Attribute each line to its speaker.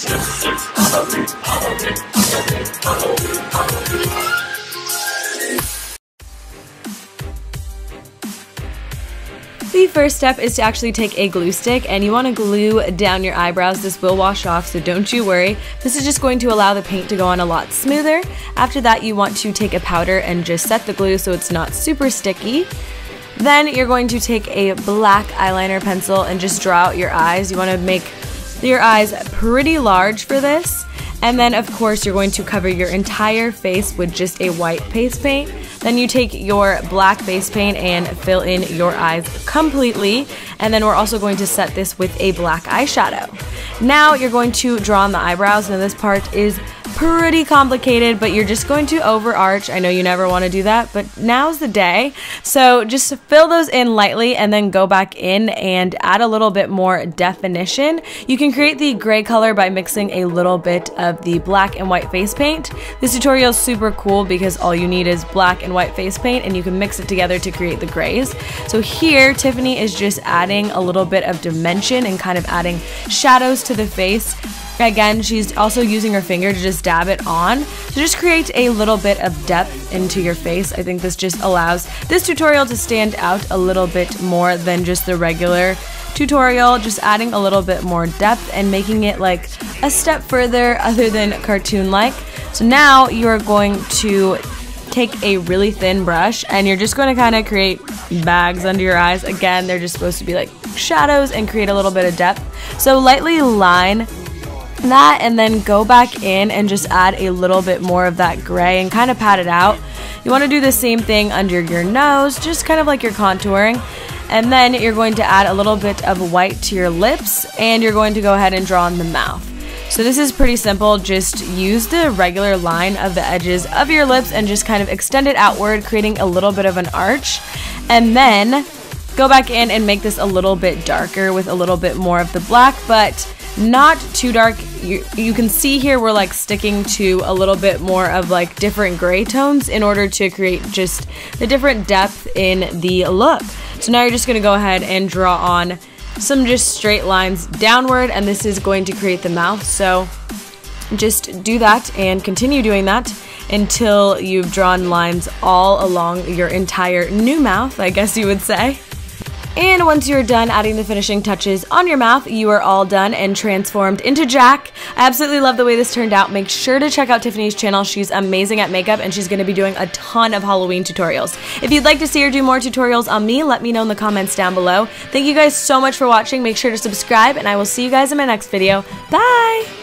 Speaker 1: The first step is to actually take a glue stick and you want to glue down your eyebrows. This will wash off, so don't you worry. This is just going to allow the paint to go on a lot smoother. After that, you want to take a powder and just set the glue so it's not super sticky. Then you're going to take a black eyeliner pencil and just draw out your eyes. You want to make your eyes pretty large for this. And then of course you're going to cover your entire face with just a white face paint. Then you take your black face paint and fill in your eyes completely. And then we're also going to set this with a black eyeshadow. Now you're going to draw on the eyebrows, and this part is pretty complicated, but you're just going to overarch. I know you never want to do that, but now's the day. So just fill those in lightly and then go back in and add a little bit more definition. You can create the gray color by mixing a little bit of the black and white face paint. This tutorial is super cool because all you need is black and white face paint and you can mix it together to create the grays. So here Tiffany is just adding a little bit of dimension and kind of adding shadows to the face. Again, she's also using her finger to just dab it on. So just create a little bit of depth into your face. I think this just allows this tutorial to stand out a little bit more than just the regular tutorial, just adding a little bit more depth and making it like a step further other than cartoon-like. So now you're going to take a really thin brush and you're just going to kind of create bags under your eyes. Again, they're just supposed to be like shadows and create a little bit of depth. So lightly line that and then go back in and just add a little bit more of that gray and kind of pat it out. You want to do the same thing under your nose, just kind of like you're contouring. And then you're going to add a little bit of white to your lips and you're going to go ahead and draw on the mouth. So this is pretty simple. Just use the regular line of the edges of your lips and just kind of extend it outward, creating a little bit of an arch. And then go back in and make this a little bit darker with a little bit more of the black, but not too dark. You can see here we're like sticking to a little bit more of like different gray tones in order to create just the different depth in the look. So now you're just going to go ahead and draw on some just straight lines downward, and this is going to create the mouth. So just do that and continue doing that until you've drawn lines all along your entire new mouth, I guess you would say. And once you're done adding the finishing touches on your mouth, you are all done and transformed into Jack. I absolutely love the way this turned out. Make sure to check out Tiffany's channel. She's amazing at makeup and she's going to be doing a ton of Halloween tutorials. If you'd like to see her do more tutorials on me, let me know in the comments down below. Thank you guys so much for watching. Make sure to subscribe and I will see you guys in my next video. Bye!